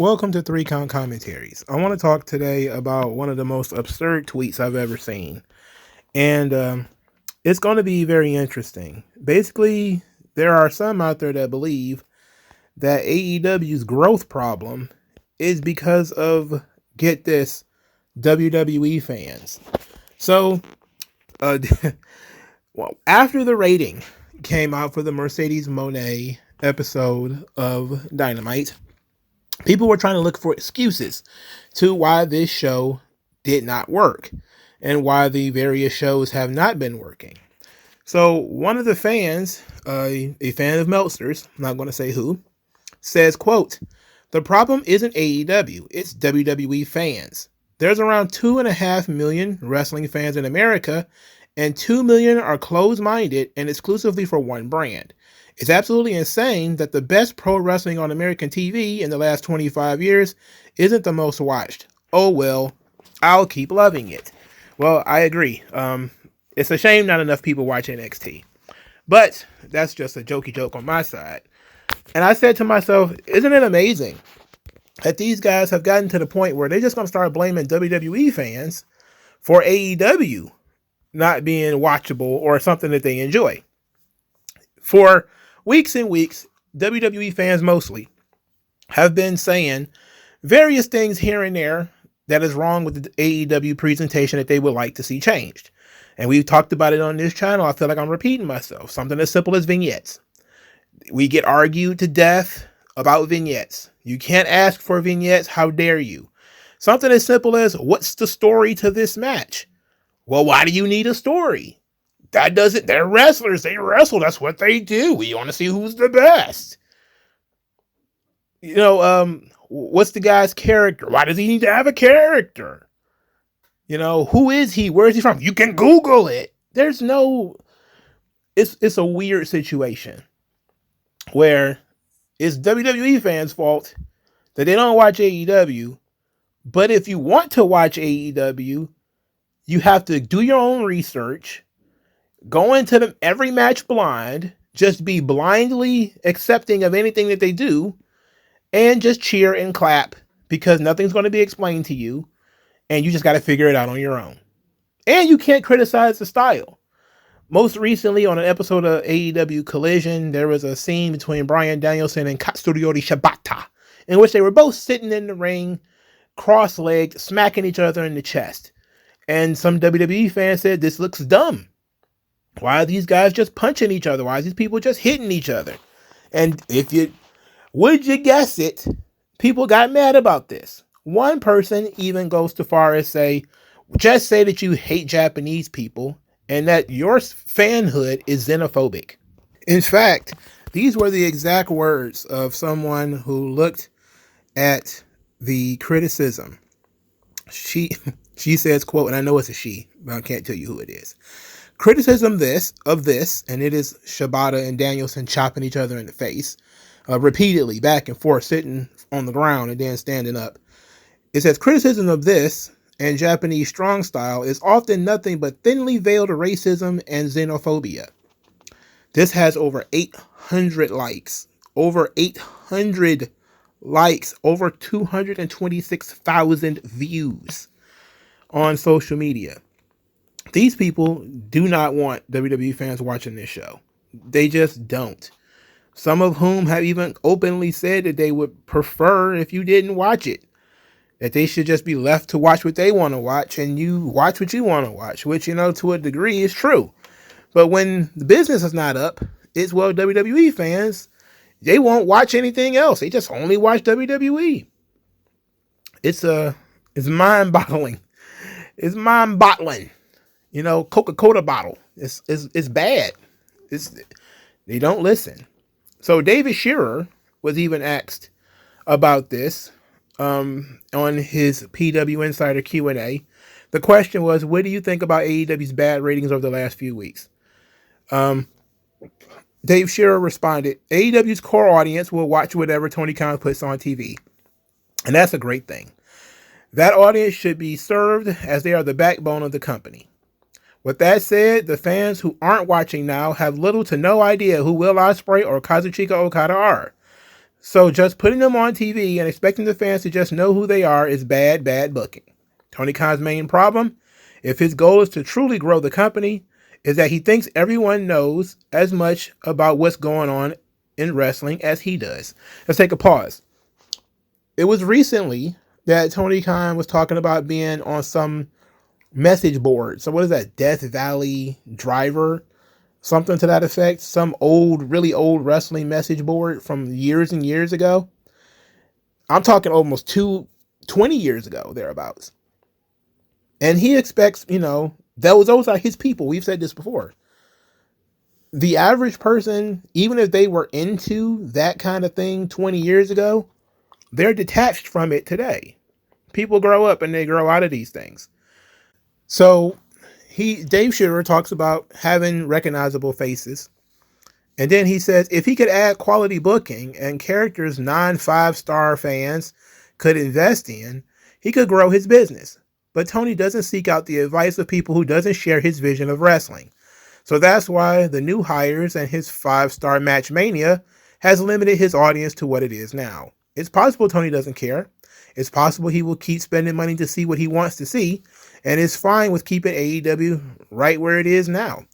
Welcome to 3 Count Commentaries. I want to talk today about one of the most absurd tweets I've ever seen. And it's going to be very interesting. Basically, there are some out there that believe that AEW's growth problem is because of, get this, WWE fans. So, well, after the rating came out for the Mercedes Moné episode of Dynamite, people were trying to look for excuses to why this show did not work and why the various shows have not been working. So one of the fans, a fan of Meltzer's, I'm not going to say who, says, quote, "The problem isn't AEW, it's WWE fans. There's around 2.5 million wrestling fans in America, and 2 million are closed-minded and exclusively for one brand. It's absolutely insane that the best pro wrestling on American TV in the last 25 years isn't the most watched. Oh well, I'll keep loving it." Well, I agree. It's a shame not enough people watch NXT. But that's just a jokey joke on my side. And I said to myself, isn't it amazing that these guys have gotten to the point where they're just going to start blaming WWE fans for AEW not being watchable or something that they enjoy? For weeks and weeks, WWE fans mostly have been saying various things here and there that is wrong with the AEW presentation that they would like to see changed. And we've talked about it on this channel. I feel like I'm repeating myself. Something as simple as vignettes. We get argued to death about vignettes. You can't ask for vignettes. How dare you? Something as simple as, what's the story to this match? Well, why do you need a story? That doesn't, they're wrestlers. They wrestle. That's what they do. We want to see who's the best. What's the guy's character? Why does he need to have a character? Who is he? Where is he from? You can Google it. There's no, it's a weird situation where it's WWE fans' fault that they don't watch AEW. But if you want to watch AEW, you have to do your own research, go into every match blind, just be blindly accepting of anything that they do, and just cheer and clap because nothing's going to be explained to you, and you just got to figure it out on your own. And you can't criticize the style. Most recently, on an episode of AEW Collision, there was a scene between Bryan Danielson and Katsuyori Shibata, in which they were both sitting in the ring, cross-legged, smacking each other in the chest. And some WWE fans said, this looks dumb. Why are these guys just punching each other? Why are these people just hitting each other? And would you guess it, people got mad about this. One person even goes so far as just say that you hate Japanese people and that your fanhood is xenophobic. In fact, these were the exact words of someone who looked at the criticism. She says, quote, and I know it's a she, but I can't tell you who it is. "Criticism of this, and it is Shibata and Danielson chopping each other in the face, repeatedly, back and forth, sitting on the ground and then standing up. It says, criticism of this and Japanese strong style is often nothing but thinly veiled racism and xenophobia. This has over 800 likes. Over 800 likes. Over 226,000 views on social media. These people do not want WWE fans watching this show. They just don't. Some of whom have even openly said that they would prefer if you didn't watch it. That they should just be left to watch what they want to watch and you watch what you want to watch, which, to a degree is true. But when the business is not up, it's, well, WWE fans, they won't watch anything else. They just only watch WWE. It's mind-boggling. It's mind-boggling. Coca-Cola bottle. It's bad. They don't listen. So David Shearer was even asked about this on his PW Insider Q&A. The question was, what do you think about AEW's bad ratings over the last few weeks? Dave Shearer responded, AEW's core audience will watch whatever Tony Khan puts on TV. And that's a great thing. That audience should be served as they are the backbone of the company. With that said, the fans who aren't watching now have little to no idea who Will Ospreay or Kazuchika Okada are. So just putting them on TV and expecting the fans to just know who they are is bad booking. Tony Khan's main problem, if his goal is to truly grow the company, is that he thinks everyone knows as much about what's going on in wrestling as he does. Let's take a pause. It was recently that Tony Khan was talking about being on some message board. So what is that? Death Valley Driver? Something to that effect. Some old, really old wrestling message board from years and years ago. I'm talking almost 20 years ago, thereabouts. And he expects, those are his people. We've said this before. The average person, even if they were into that kind of thing 20 years ago, they're detached from it today. People grow up and they grow out of these things. So Dave Scherer talks about having recognizable faces. And then he says if he could add quality booking and characters non-5-star fans could invest in, he could grow his business. But Tony doesn't seek out the advice of people who doesn't share his vision of wrestling. So that's why the new hires and his 5-star match mania has limited his audience to what it is now. It's possible Tony doesn't care. It's possible he will keep spending money to see what he wants to see, and is fine with keeping AEW right where it is now.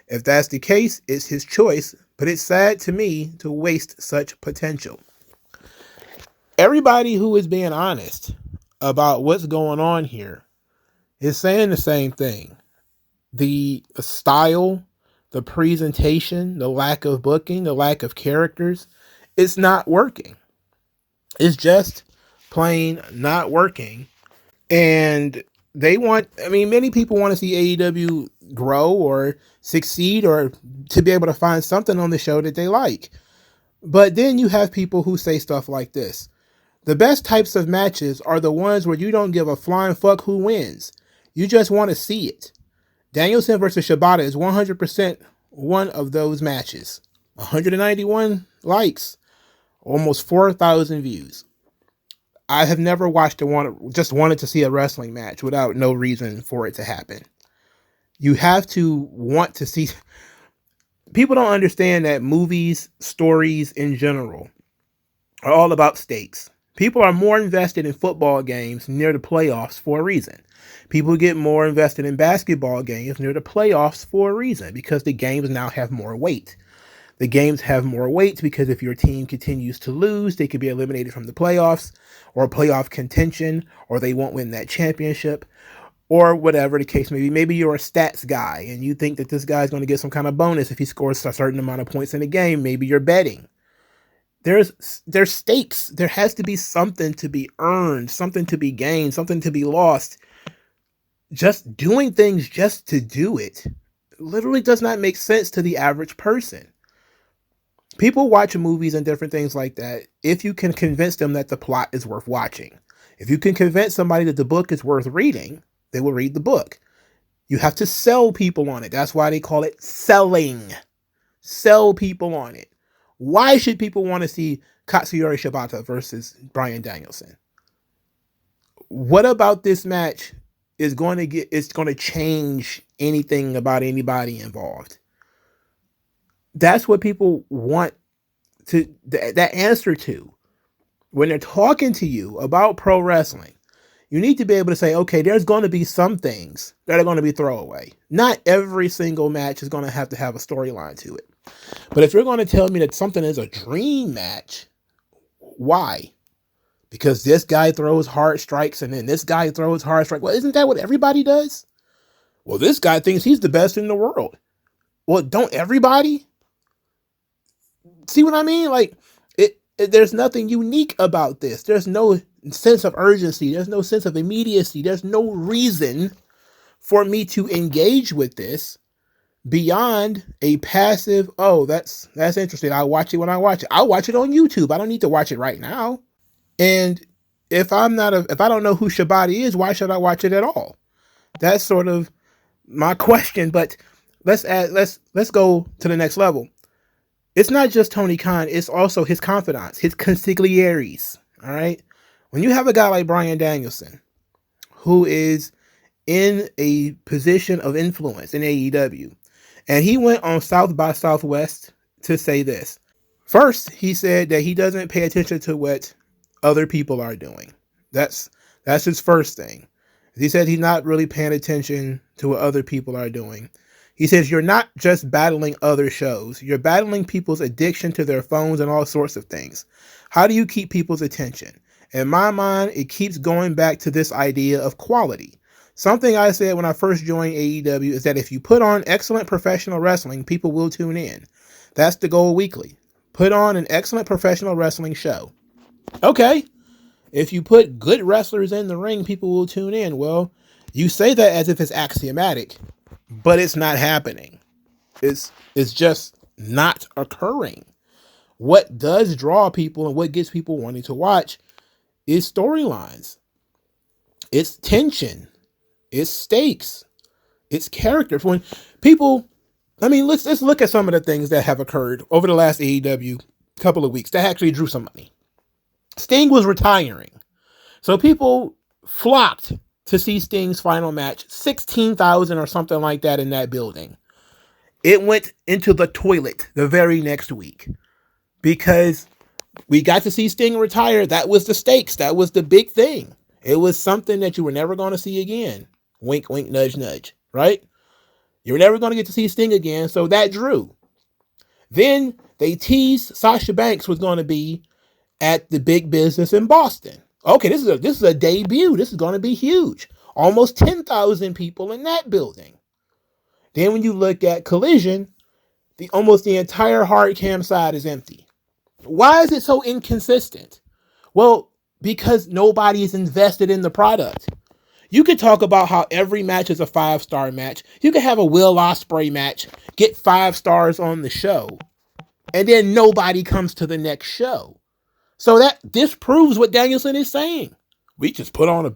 If that's the case, it's his choice, but it's sad to me to waste such potential. Everybody who is being honest about what's going on here is saying the same thing. The style, the presentation, the lack of booking, the lack of characters, it's not working. It's just plain not working. And many people want to see AEW grow or succeed or to be able to find something on the show that they like. But then you have people who say stuff like this. The best types of matches are the ones where you don't give a flying fuck who wins. You just want to see it. Danielson versus Shibata is 100% one of those matches. 191 likes, almost 4,000 views. I have never watched just wanted to see a wrestling match without no reason for it to happen. You have to want to see. People don't understand that movies, stories in general, are all about stakes. People are more invested in football games near the playoffs for a reason. People get more invested in basketball games near the playoffs for a reason, because the games now have more weight. The games have more weight because if your team continues to lose, they could be eliminated from the playoffs or playoff contention, or they won't win that championship, or whatever the case may be. Maybe you're a stats guy and you think that this guy's going to get some kind of bonus if he scores a certain amount of points in a game. Maybe you're betting. There's stakes. There has to be something to be earned, something to be gained, something to be lost. Just doing things just to do it literally does not make sense to the average person. People watch movies and different things like that if you can convince them that the plot is worth watching. If you can convince somebody that the book is worth reading, they will read the book. You have to sell people on it. That's why they call it selling. Sell people on it. Why should people want to see Katsuyori Shibata versus Bryan Danielson? What about this match is going to change anything about anybody involved? That's what people want that answer to. When they're talking to you about pro wrestling, you need to be able to say, okay, there's going to be some things that are going to be throwaway. Not every single match is going to have a storyline to it. But if you're going to tell me that something is a dream match, why? Because this guy throws hard strikes and then this guy throws hard strikes. Well, isn't that what everybody does? Well, this guy thinks he's the best in the world. Well, don't everybody? See what I mean? Like, there's nothing unique about this. There's no sense of urgency. There's no sense of immediacy. There's no reason for me to engage with this beyond a passive, oh, that's interesting. I'll watch it when I watch it. I'll watch it on YouTube. I don't need to watch it right now. And if I don't know who Shibata is, why should I watch it at all? That's sort of my question. But let's go to the next level. It's not just Tony Khan, it's also his confidants, his consiglieres. All right. When you have a guy like Bryan Danielson, who is in a position of influence in AEW, and he went on South by Southwest to say this. First, he said that he doesn't pay attention to what other people are doing. That's his first thing. He said he's not really paying attention to what other people are doing. He says you're not just battling other shows. You're battling people's addiction to their phones and all sorts of things. How do you keep people's attention? In my mind, it keeps going back to this idea of quality. Something I said when I first joined AEW is that if you put on excellent professional wrestling, people will tune in. That's the goal weekly. Put on an excellent professional wrestling show. Okay. If you put good wrestlers in the ring, people will tune in. Well, you say that as if it's axiomatic, but it's not happening. It's just not occurring. What does draw people and what gets people wanting to watch is storylines. It's tension. It's stakes. It's characters. When people, let's look at some of the things that have occurred over the last AEW couple of weeks that actually drew some money. Sting was retiring. So people flocked to see Sting's final match, 16,000 or something like that in that building. It went into the toilet the very next week because we got to see Sting retire. That was the stakes. That was the big thing. It was something that you were never going to see again. Wink, wink, nudge, nudge, right? You were never going to get to see Sting again, so that drew. Then they teased Sasha Banks was going to be at the big business in Boston. Okay, this is a debut. This is going to be huge. Almost 10,000 people in that building. Then when you look at Collision, almost the entire hard cam side is empty. Why is it so inconsistent? Well, because nobody is invested in the product. You could talk about how every match is a 5-star match. You could have a Will Ospreay match, get 5 stars on the show, and then nobody comes to the next show. So that disproves what Danielson is saying. We just put on the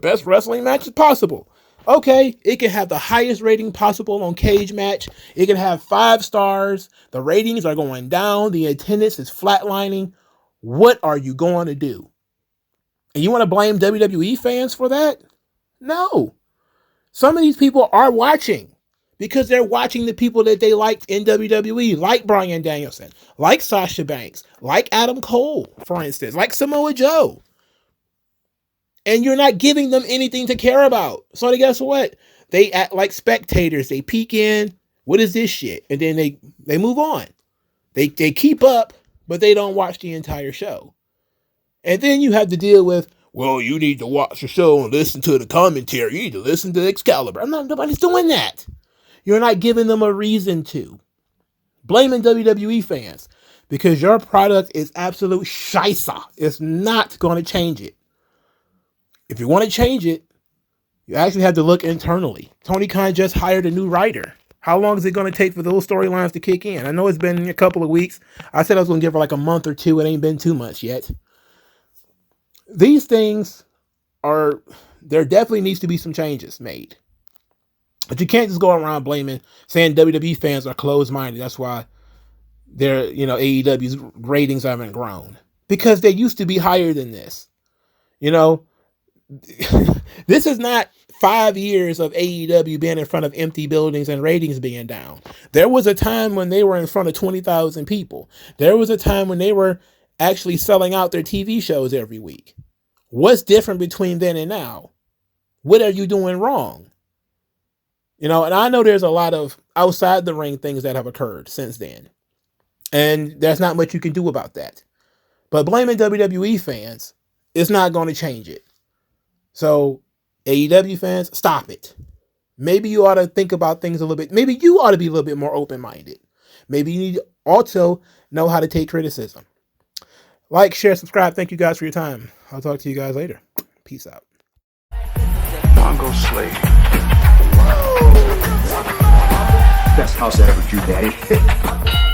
best wrestling matches possible. Okay, it can have the highest rating possible on Cage Match. It can have 5 stars. The ratings are going down. The attendance is flatlining. What are you going to do? And you want to blame WWE fans for that? No. Some of these people are watching because they're watching the people that they liked in WWE, like Bryan Danielson, like Sasha Banks, like Adam Cole, for instance, like Samoa Joe. And you're not giving them anything to care about. So guess what? They act like spectators. They peek in. What is this shit? And then they move on. They keep up, but they don't watch the entire show. And then you have to deal with, well, you need to watch the show and listen to the commentary. You need to listen to Excalibur. Nobody's doing that. You're not giving them a reason to. Blaming WWE fans because your product is absolute scheisse. It's not going to change it. If you want to change it, you actually have to look internally. Tony Khan just hired a new writer. How long is it going to take for those storylines to kick in? I know it's been a couple of weeks. I said I was going to give her like a month or two. It ain't been 2 months yet. These things there definitely needs to be some changes made. But you can't just go around saying WWE fans are closed-minded. That's why AEW's ratings haven't grown. Because they used to be higher than this. This is not 5 years of AEW being in front of empty buildings and ratings being down. There was a time when they were in front of 20,000 people. There was a time when they were actually selling out their TV shows every week. What's different between then and now? What are you doing wrong? And I know there's a lot of outside the ring things that have occurred since then. And there's not much you can do about that. But blaming WWE fans is not going to change it. So, AEW fans, stop it. Maybe you ought to think about things a little bit. Maybe you ought to be a little bit more open-minded. Maybe you need to also know how to take criticism. Like, share, subscribe. Thank you guys for your time. I'll talk to you guys later. Peace out. MagMongoSlade. Best house I ever drew, Daddy.